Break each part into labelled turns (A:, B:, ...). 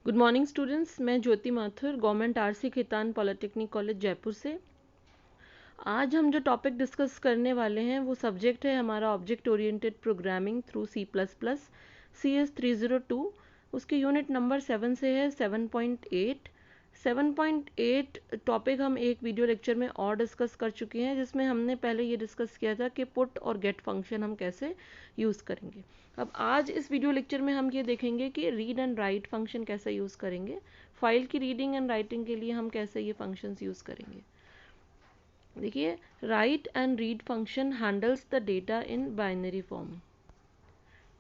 A: Good morning students, मैं Jyoti Mathur government RC Khetan polytechnic college Jaipur से। आज हम जो टॉपिक डिस्कस करने वाले हैं वो सब्जेक्ट है हमारा object oriented programming through C++, CS302। उसके यूनिट नंबर 7 से है 7.8। 7.8 टॉपिक हम एक वीडियो लेक्चर में और डिस्कस कर चुके हैं, जिसमें हमने पहले ये डिस्कस किया था कि पुट और गेट फंक्शन हम कैसे यूज़ करेंगे। अब आज इस वीडियो लेक्चर में हम ये देखेंगे कि रीड एंड राइट फंक्शन कैसे यूज़ करेंगे, फाइल की रीडिंग एंड राइटिंग के लिए हम कैसे ये फंक्शंस यूज़ करेंगे। देखिए, right and read function handles the data in binary form.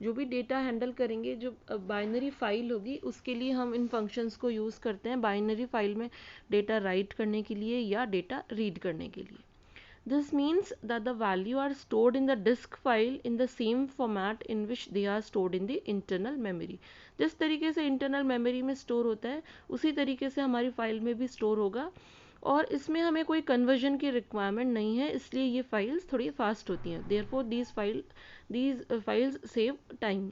A: जो भी डेटा हैंडल करेंगे, जो बाइनरी फाइल होगी, उसके लिए हम इन फंक्शंस को यूज़ करते हैं बाइनरी फाइल में डेटा राइट करने के लिए या डेटा रीड करने के लिए। This means that the value are stored in the disk file in the same format in which they are stored in the internal memory। जिस तरीके से इंटरनल मेमोरी में स्टोर होता है उसी तरीके से हमारी फाइल में भी स्टोर होगा, और इसमें हमें कोई कन्वर्जन की रिक्वायरमेंट नहीं है, इसलिए ये फाइल्स थोड़ी फास्ट होती हैं। Therefore these files save time.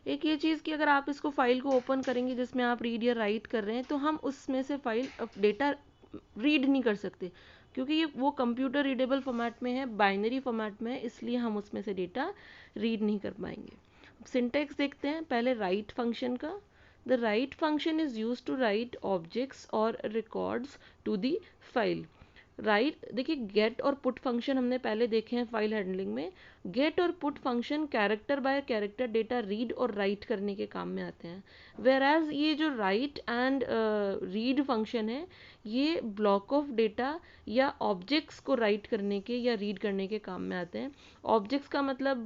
A: एक ये चीज़ कि अगर आप इसको फाइल को ओपन करेंगे जिसमें आप रीड या राइट कर रहे हैं, तो हम उसमें से फाइल डेटा रीड नहीं कर सकते, क्योंकि ये वो कंप्यूटर रीडेबल फॉर्मेट में है, बाइनरी फॉर्मेट में है, इसलिए हम उसमें से डेटा रीड नहीं कर पाएंगे। सिंटेक्स देखते हैं पहले राइट फंक्शन का। The write function is use to write objects और records to the file. Right, देखिए गेट और पुट फंक्शन हमने पहले देखे हैं फाइल हैंडलिंग में। गेट और put function character by character data read और राइट करने के काम में आते हैं, वेयर एज ये जो राइट एंड रीड फंक्शन है, ये ब्लॉक ऑफ डेटा या ऑब्जेक्ट्स को राइट करने के या रीड करने के काम में आते हैं। ऑब्जेक्ट्स का मतलब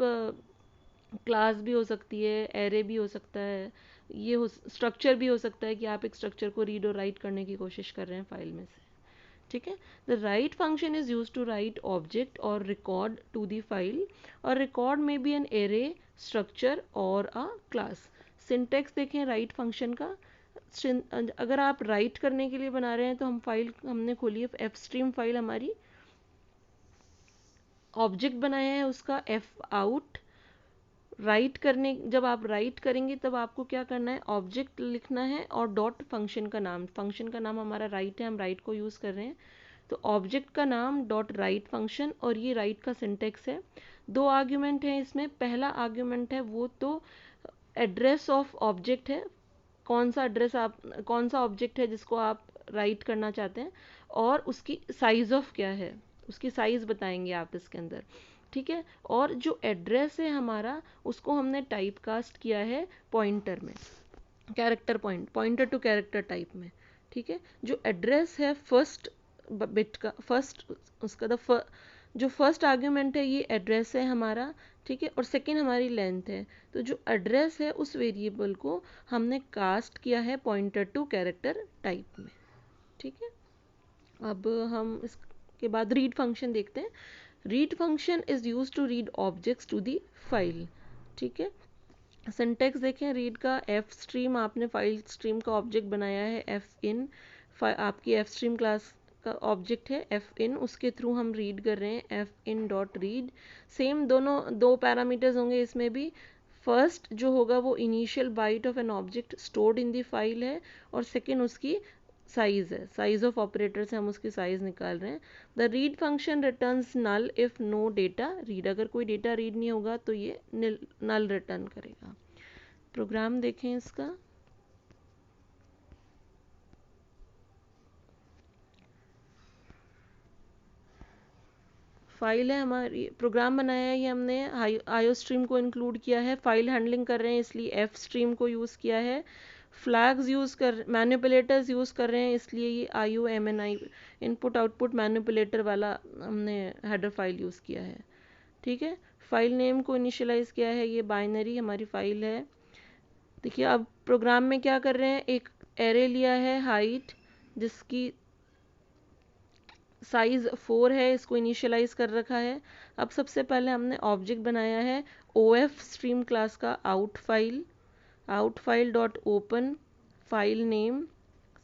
A: क्लास भी हो सकती है, एरे भी हो सकता है, ये हो स्ट्रक्चर भी हो सकता है कि आप एक स्ट्रक्चर को रीड और राइट करने की कोशिश कर रहे हैं फाइल में से। ठीक है। The write function is use to write object और रिकॉर्ड टू द फाइल, और रिकॉर्ड में बी एन एरे, स्ट्रक्चर और अ क्लास। सिंटेक्स देखें राइट फंक्शन का। अगर आप राइट करने के लिए बना रहे हैं तो हम फाइल हमने खोली है, एफ स्ट्रीम फाइल हमारी। ऑब्जेक्ट बनाया है उसका एफ आउट। राइट करने, जब आप राइट करेंगे तब आपको क्या करना है, ऑब्जेक्ट लिखना है और डॉट फंक्शन का नाम हमारा राइट है, हम राइट को यूज़ कर रहे हैं, तो ऑब्जेक्ट का नाम डॉट राइट फंक्शन, और ये राइट का सिंटेक्स है। दो आर्ग्यूमेंट है इसमें। पहला आर्ग्यूमेंट है वो तो एड्रेस ऑफ ऑब्जेक्ट है, कौन सा ऑब्जेक्ट है जिसको आप राइट करना चाहते हैं, और उसकी साइज ऑफ क्या है, उसकी साइज बताएंगे आप इसके अंदर। ठीक है। और जो एड्रेस है हमारा, उसको हमने टाइप कास्ट किया है पॉइंटर में, character pointer to character type में। ठीक है। जो एड्रेस है फर्स्ट बिट का, फर्स्ट उसका जो फर्स्ट आर्ग्यूमेंट है ये एड्रेस है हमारा। ठीक है। और सेकेंड हमारी लेंथ है, तो जो एड्रेस है उस वेरिएबल को हमने कास्ट किया है पॉइंटर टू कैरेक्टर टाइप में। ठीक है। अब हम इसके बाद रीड फंक्शन देखते हैं। Read function is use to read objects to the file. ठीक है। सिंटेक्स देखें रीड का, एफ स्ट्रीम आपने फाइल स्ट्रीम का ऑब्जेक्ट बनाया है, एफ इन आपकी एफ स्ट्रीम क्लास का ऑब्जेक्ट है एफ इन, उसके थ्रू हम रीड कर रहे हैं, F in dot read. Same दोनों दो पैरामीटर्स होंगे इसमें भी। फर्स्ट जो होगा वो initial byte of an object stored in the file है, और सेकेंड उसकी साइज है, साइज ऑफ ऑपरेटर से हम उसकी साइज निकाल रहे हैं। The read function returns null if no data read. अगर कोई डेटा रीड नहीं होगा तो ये नल रिटर्न करेगा। प्रोग्राम देखें इसका। फाइल है हमारी, प्रोग्राम बनाया है ये हमने, आईओ स्ट्रीम को इंक्लूड किया है, फाइल हैंडलिंग कर रहे हैं इसलिए एफ स्ट्रीम को यूज़ किया है, फ्लैग्स यूज़ कर मैनिपुलेटर्स यूज़ कर रहे हैं इसलिए ये आईओ एमएनआई इनपुट आउटपुट मैनिपुलेटर वाला हमने हेडर फाइल यूज़ किया है। ठीक है। फाइल नेम को इनिशियलाइज किया है, ये बाइनरी हमारी फाइल है। देखिए अब प्रोग्राम में क्या कर रहे हैं, एक एरे लिया है हाइट जिसकी साइज 4 है, इसको इनिशियलाइज कर रखा है। अब सबसे पहले हमने ऑब्जेक्ट बनाया है ओएफ स्ट्रीम क्लास का out file dot open file name.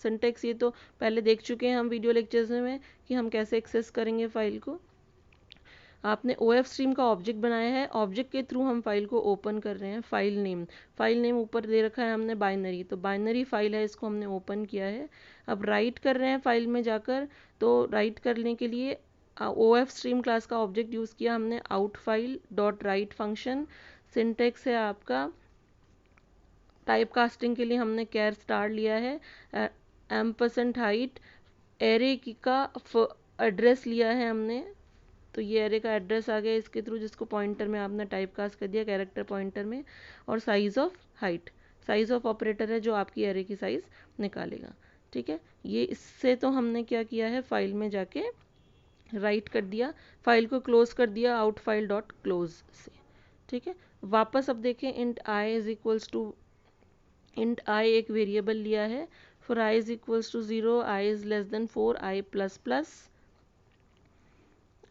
A: Syntax ये तो पहले देख चुके हैं हम वीडियो लेक्चर्स में कि हम कैसे एक्सेस करेंगे फाइल को। आपने OF स्ट्रीम का ऑब्जेक्ट बनाया है, ऑब्जेक्ट के थ्रू हम फाइल को ओपन कर रहे हैं। फाइल नेम ऊपर दे रखा है हमने बाइनरी, तो बाइनरी फाइल है, इसको हमने ओपन किया है। अब राइट कर रहे हैं फाइल में जाकर, तो राइट करने के लिए OF स्ट्रीम क्लास का ऑब्जेक्ट यूज़ किया हमने, out file dot write function. Syntax है आपका, टाइप कास्टिंग के लिए हमने कैर स्टार लिया है, एम्परसेंट हाइट, एरे की का एड्रेस लिया है हमने, तो ये एरे का एड्रेस आ गया इसके थ्रू, जिसको पॉइंटर में आपने टाइप कास्ट कर दिया कैरेक्टर पॉइंटर में। और size of height, size of operator है जो आपकी एरे की साइज निकालेगा। ठीक है, ये इससे तो हमने क्या किया है, फाइल में जाके राइट कर दिया, फाइल को क्लोज कर दिया आउट फाइल डॉट क्लोज से। ठीक है, वापस अब देखें, int I is equals to, int I एक वेरिएबल लिया है, for I is equals to 0, I is less than 4, I plus plus.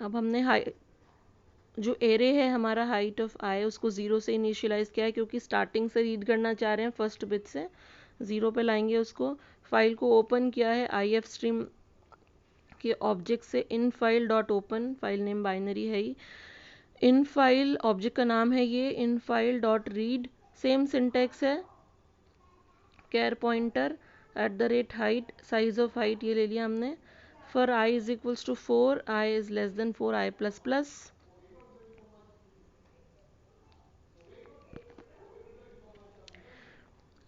A: अब हमने जो एरे है हमारा हाइट ऑफ आई, उसको 0 से इनिशियलाइज किया है, क्योंकि स्टार्टिंग से रीड करना चाह रहे हैं, फर्स्ट बिट से 0 पे लाएंगे उसको। फाइल को ओपन किया है IF स्ट्रीम के ऑब्जेक्ट से, in file dot open, file name binary है ही, इन फाइल ऑब्जेक्ट का नाम है ये, in file dot read, same syntax है, char pointer @ height, size of height ये ले लिया हमने, for I is equals to 4, I is less than 4, I plus plus.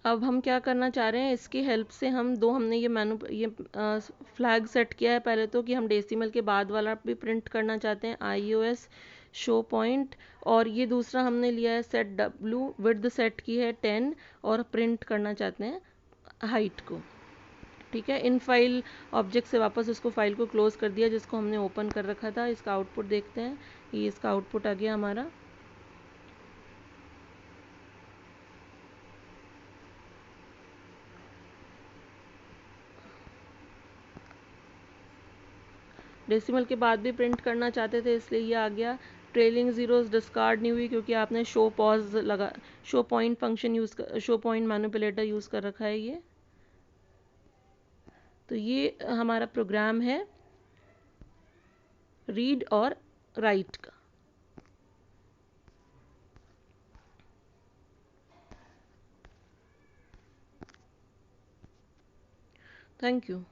A: अब हम क्या करना चाह रहे हैं, इसकी हेल्प से हम हमने ये फ्लैग सेट किया है पहले तो, कि हम डेसिमल के बाद वाला भी प्रिंट करना चाहते हैं, IOS शो पॉइंट। और ये दूसरा हमने लिया है सेट W, विड्थ सेट की है 10, और प्रिंट करना चाहते हैं हाइट को। ठीक है, इन फाइल ऑब्जेक्ट से वापस उसको फाइल को क्लोज कर दिया जिसको हमने ओपन कर रखा था। इसका आउटपुट देखते हैं, ये इसका आउटपुट आ गया हमारा। डेसिमल के बाद भी प्रिंट करना चाहते थे इसलिए ये आ गया। ट्रेलिंग जीरोस डिस्कार्ड नहीं हुई क्योंकि आपने शो पॉज लगा, शो पॉइंट फंक्शन यूज कर, शो पॉइंट मैनिपुलेटर यूज कर रखा है ये। तो ये हमारा प्रोग्राम है रीड और राइट का। Thank you.